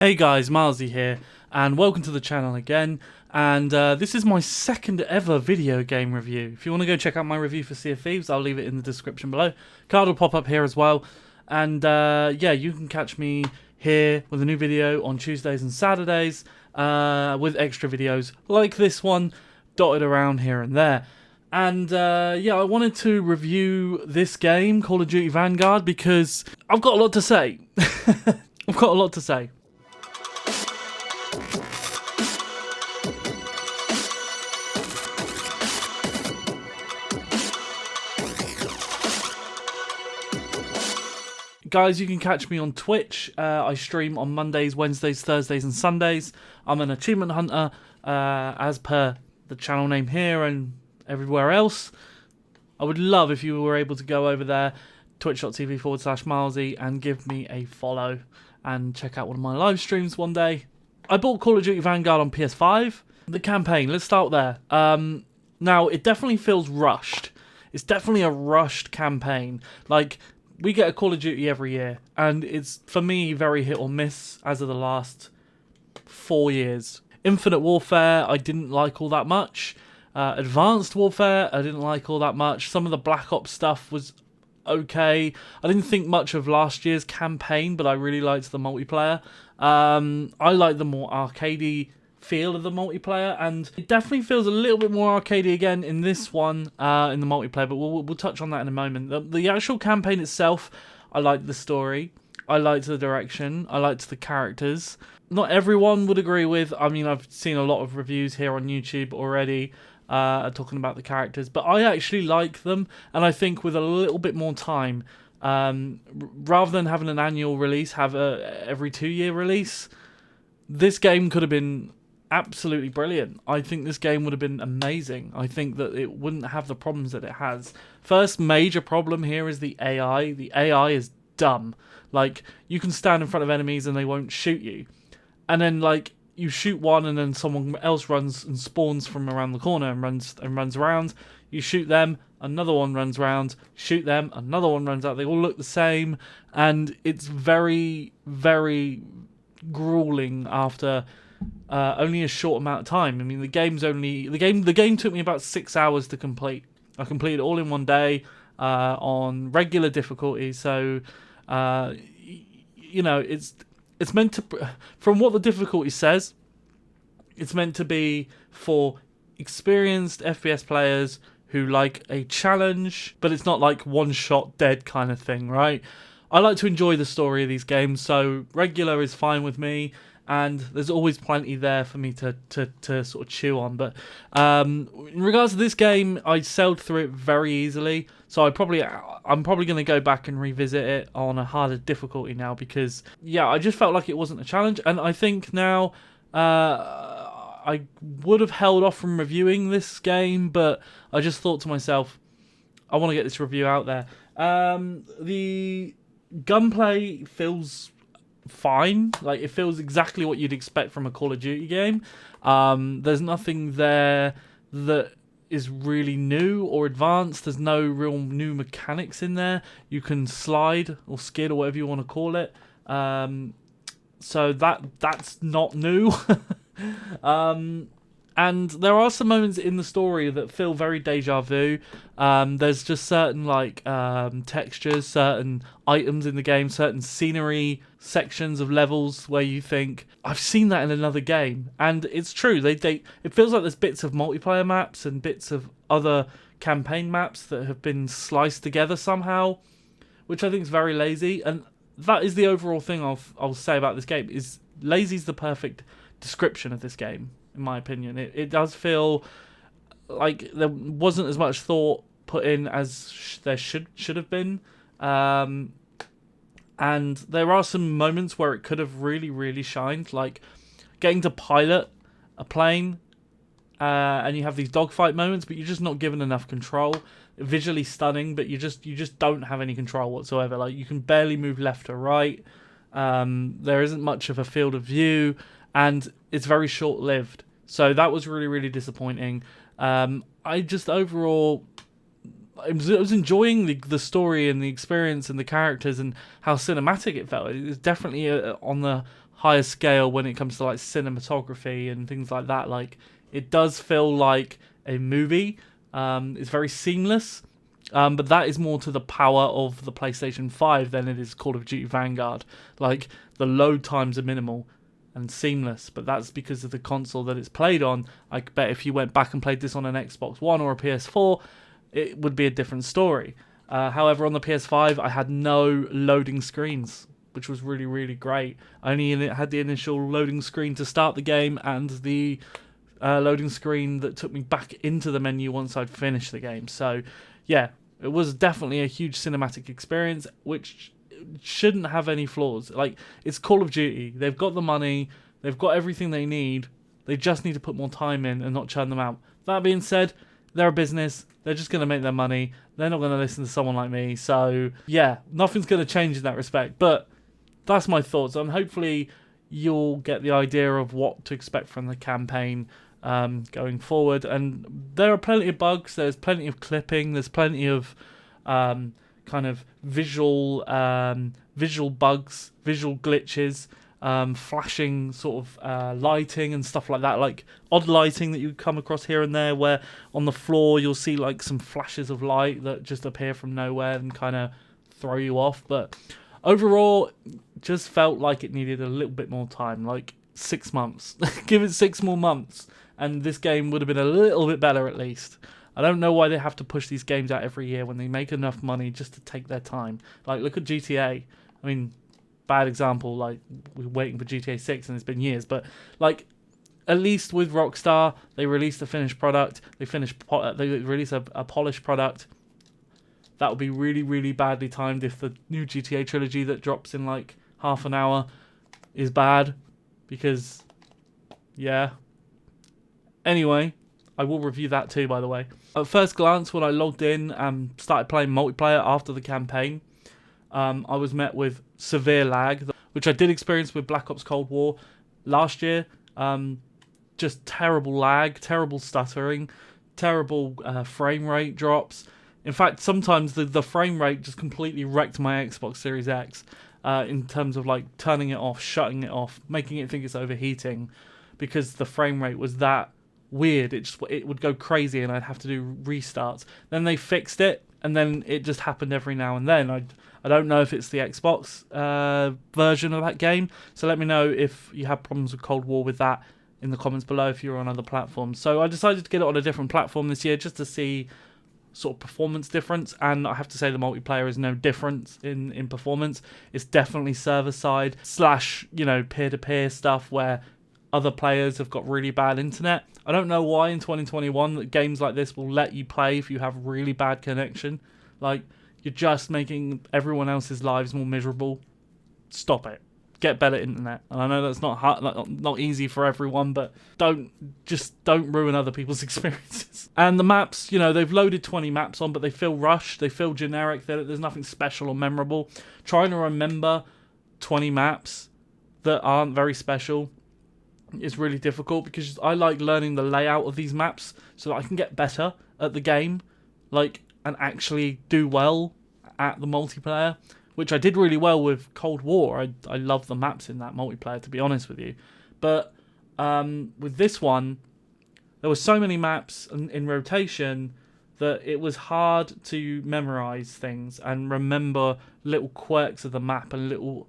Hey guys, MileZee here, and welcome to the channel again. And this is my second ever video game review. If you want to go check out my review for Sea of Thieves, I'll leave it in the description below. Card will pop up here as well. And yeah, you can catch me here with a new video on Tuesdays and Saturdays with extra videos like this one dotted around here and there. And yeah, I wanted to review this game, Call of Duty Vanguard, because I've got a lot to say. I've got a lot to say. Guys, you can catch me on Twitch. I stream on Mondays, Wednesdays, Thursdays and Sundays. I'm an achievement hunter, as per the channel name here and everywhere else. I would love if you were able to go over there, twitch.tv/MileZee, and give me a follow and check out one of my live streams one day. I bought Call of Duty Vanguard on PS5. The campaign, let's start there. Now, it definitely feels rushed. It's definitely a rushed campaign. Like, we get a Call of Duty every year, and it's, for me, very hit or miss as of the last 4 years. Infinite Warfare, I didn't like all that much. Advanced Warfare, I didn't like all that much. Some of the Black Ops stuff was okay. I didn't think much of last year's campaign, but I really liked the multiplayer. I like the more arcadey feel of the multiplayer, and it definitely feels a little bit more arcadey again in this one, in the multiplayer, but we'll touch on that in a moment. The actual campaign itself, I liked the story, I liked the direction, I liked the characters. Not everyone would agree with. I mean, I've seen a lot of reviews here on YouTube already talking about the characters, but I actually like them, and I think with a little bit more time, rather than having an annual release, have a every 2-year release, this game could have been absolutely brilliant. I think this game would have been amazing. I think that it wouldn't have the problems that it has. First major problem here is the AI. The AI is dumb. Like, you can stand in front of enemies and they won't shoot you. And then, like, you shoot one and then someone else runs and spawns from around the corner and runs around. You shoot them, another one runs around, shoot them, another one runs out. They all look the same, and it's very, very grueling after only a short amount of time. I mean, the game took me about 6 hours to complete. I completed it all in one day on regular difficulty. So you know, it's meant to, from what the difficulty says, it's meant to be for experienced FPS players who like a challenge, but it's not like one shot dead kind of thing, right? I like to enjoy the story of these games, so regular is fine with me. And there's always plenty there for me to sort of chew on. But in regards to this game, I sailed through it very easily. So I'm probably going to go back and revisit it on a harder difficulty now, because, yeah, I just felt like it wasn't a challenge. And I think now I would have held off from reviewing this game, but I just thought to myself, I want to get this review out there. The gunplay feels fine. Like, it feels exactly what you'd expect from a Call of Duty game. There's nothing there that is really new or advanced. There's no real new mechanics in there. You can slide or skid or whatever you want to call it. So that's not new. And there are some moments in the story that feel very deja vu. There's just certain textures, certain items in the game, certain scenery sections of levels where you think, I've seen that in another game. And it's true. It feels like there's bits of multiplayer maps and bits of other campaign maps that have been sliced together somehow, which I think is very lazy. And that is the overall thing I'll say about this game. Is lazy is the perfect description of this game, in my opinion. It does feel like there wasn't as much thought put in as there should have been. And there are some moments where it could have really, really shined, like getting to pilot a plane, and you have these dogfight moments, but you're just not given enough control. Visually stunning, but you just don't have any control whatsoever. Like, you can barely move left or right. There isn't much of a field of view, and it's very short-lived. So that was really, really disappointing. I just overall, I was enjoying the story and the experience and the characters and how cinematic it felt. It was definitely on the higher scale when it comes to like cinematography and things like that. Like, it does feel like a movie. It's very seamless. But that is more to the power of the PlayStation 5 than it is Call of Duty Vanguard. Like, the load times are minimal and seamless, but that's because of the console that it's played on. I bet if you went back and played this on an Xbox One or a PS4, it would be a different story. However, on the PS5, I had no loading screens, which was really, really great. I only had the initial loading screen to start the game and the loading screen that took me back into the menu once I'd finished the game. So, yeah, it was definitely a huge cinematic experience, which shouldn't have any flaws. Like, it's Call of Duty. They've got the money. They've got everything they need. They just need to put more time in and not churn them out. That being said, they're a business. They're just going to make their money. They're not going to listen to someone like me. So, yeah, nothing's going to change in that respect. But that's my thoughts. And hopefully you'll get the idea of what to expect from the campaign going forward. And there are plenty of bugs. There's plenty of clipping. There's plenty of kind of visual bugs, visual glitches, flashing sort of lighting and stuff like that, like odd lighting that you come across here and there, where on the floor you'll see like some flashes of light that just appear from nowhere and kind of throw you off. But overall, just felt like it needed a little bit more time, like 6 months. Give it 6 more months and this game would have been a little bit better at least. I don't know why they have to push these games out every year when they make enough money just to take their time. Like, look at GTA. I mean, bad example, like, we're waiting for GTA 6 and it's been years. But, like, at least with Rockstar, they released a finished product. They release a polished product. That would be really, really badly timed if the new GTA trilogy that drops in, like, half an hour is bad. Because, yeah. Anyway, I will review that too, by the way. At first glance, when I logged in and started playing multiplayer after the campaign, I was met with severe lag, which I did experience with Black Ops Cold War last year. Just terrible lag, terrible stuttering, terrible frame rate drops. In fact, sometimes the frame rate just completely wrecked my Xbox Series X in terms of like turning it off, shutting it off, making it think it's overheating, because the frame rate was that weird. It would go crazy and I'd have to do restarts. Then they fixed it, and then it just happened every now and then. I don't know if it's the Xbox version of that game, so let me know if you have problems with Cold War with that in the comments below if you're on other platforms. So I decided to get it on a different platform this year just to see sort of performance difference, and I have to say the multiplayer is no different in performance. It's definitely server side / peer-to-peer stuff where other players have got really bad internet. I don't know why in 2021 that games like this will let you play if you have really bad connection. Like, you're just making everyone else's lives more miserable. Stop it. Get better internet. And I know that's not hard, not easy for everyone, but don't ruin other people's experiences. And the maps, they've loaded 20 maps on, but they feel rushed. They feel generic. There's nothing special or memorable. Trying to remember 20 maps that aren't very special is really difficult, because I like learning the layout of these maps so that I can get better at the game, and actually do well at the multiplayer, which I did really well with Cold War. I love the maps in that multiplayer, to be honest with you. But with this one, there were so many maps in rotation that it was hard to memorize things and remember little quirks of the map and little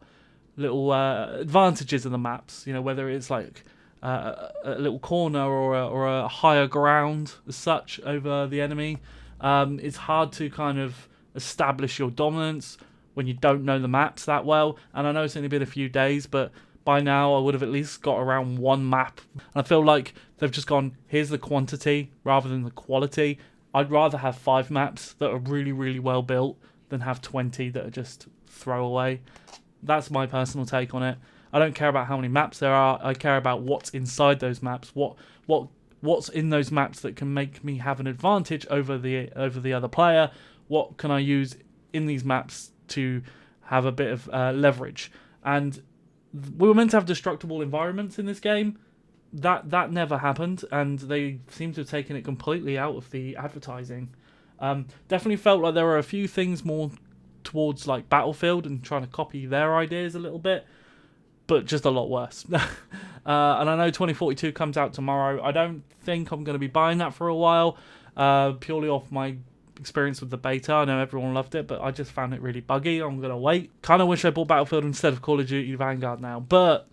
advantages of the maps, whether it's like a little corner or a higher ground as such over the enemy. It's hard to kind of establish your dominance when you don't know the maps that well. And I know it's only been a few days, but by now I would have at least got around one map. And I feel like they've just gone, here's the quantity rather than the quality. I'd rather have 5 maps that are really, really well built than have 20 that are just throwaway. That's my personal take on it. I don't care about how many maps there are. I care about what's inside those maps. What's in those maps that can make me have an advantage over the other player. What can I use in these maps to have a bit of leverage? And we were meant to have destructible environments in this game. That never happened, and they seem to have taken it completely out of the advertising. Definitely felt like there were a few things more towards like Battlefield and trying to copy their ideas a little bit. but just a lot worse. And I know 2042 comes out tomorrow. I don't think I'm going to be buying that for a while, purely off my experience with the beta. I know everyone loved it, but I just found it really buggy. I'm going to wait. Kind of wish I bought Battlefield instead of Call of Duty Vanguard now, but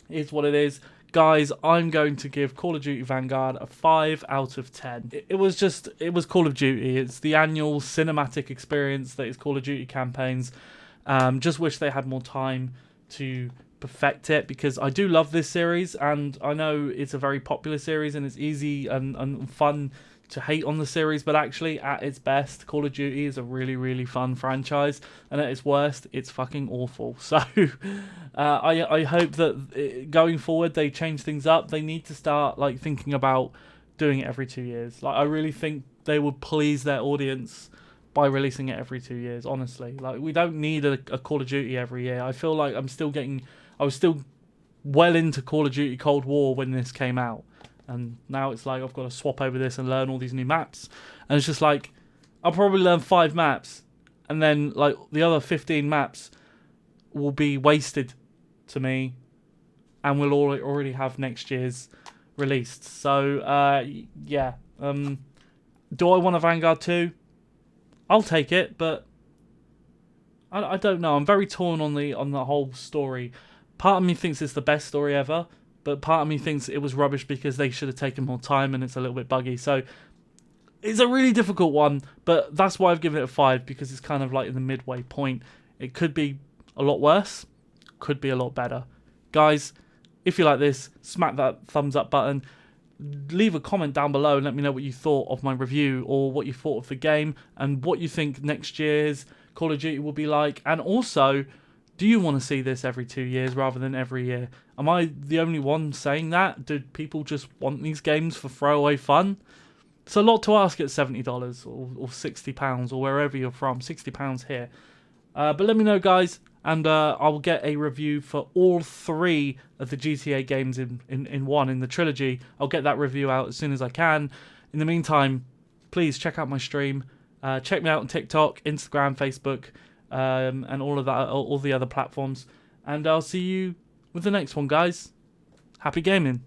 it's what it is. Guys, I'm going to give Call of Duty Vanguard a 5 out of 10. It was Call of Duty. It's the annual cinematic experience that is Call of Duty campaigns. Just wish they had more time to perfect it, because I do love this series, and I know it's a very popular series and it's easy and fun to hate on the series, but actually at its best, Call of Duty is a really, really fun franchise, and at its worst, it's fucking awful. So I hope that going forward they change things up. They need to start like thinking about doing it every 2 years. Like, I really think they would please their audience by releasing it every 2 years, honestly. Like, we don't need a Call of Duty every year. I feel like I was still well into Call of Duty Cold War when this came out. And now it's like I've got to swap over this and learn all these new maps. And it's just like, I'll probably learn 5 maps, and then like the other 15 maps will be wasted to me, and we'll already have next year's released. So yeah. Do I want a Vanguard 2? I'll take it, but I don't know. I'm very torn on the whole story. Part of me thinks it's the best story ever, but part of me thinks it was rubbish because they should have taken more time and it's a little bit buggy. So it's a really difficult one, but that's why I've given it a 5, because it's kind of like in the midway point. It could be a lot worse, could be a lot better. Guys, if you like this, smack that thumbs up button. Leave a comment down below and let me know what you thought of my review, or what you thought of the game, and what you think next year's Call of Duty will be like. And also, do you want to see this every 2 years rather than every year? Am I the only one saying that? Do people just want these games for throwaway fun? It's a lot to ask at $70 or £60 or wherever you're from. £60 here. But let me know, guys, and I'll get a review for all 3 of the GTA games in one, in the trilogy. I'll get that review out as soon as I can. In the meantime, please check out my stream. Check me out on TikTok, Instagram, Facebook, and all of that, all the other platforms. And I'll see you with the next one, guys. Happy gaming.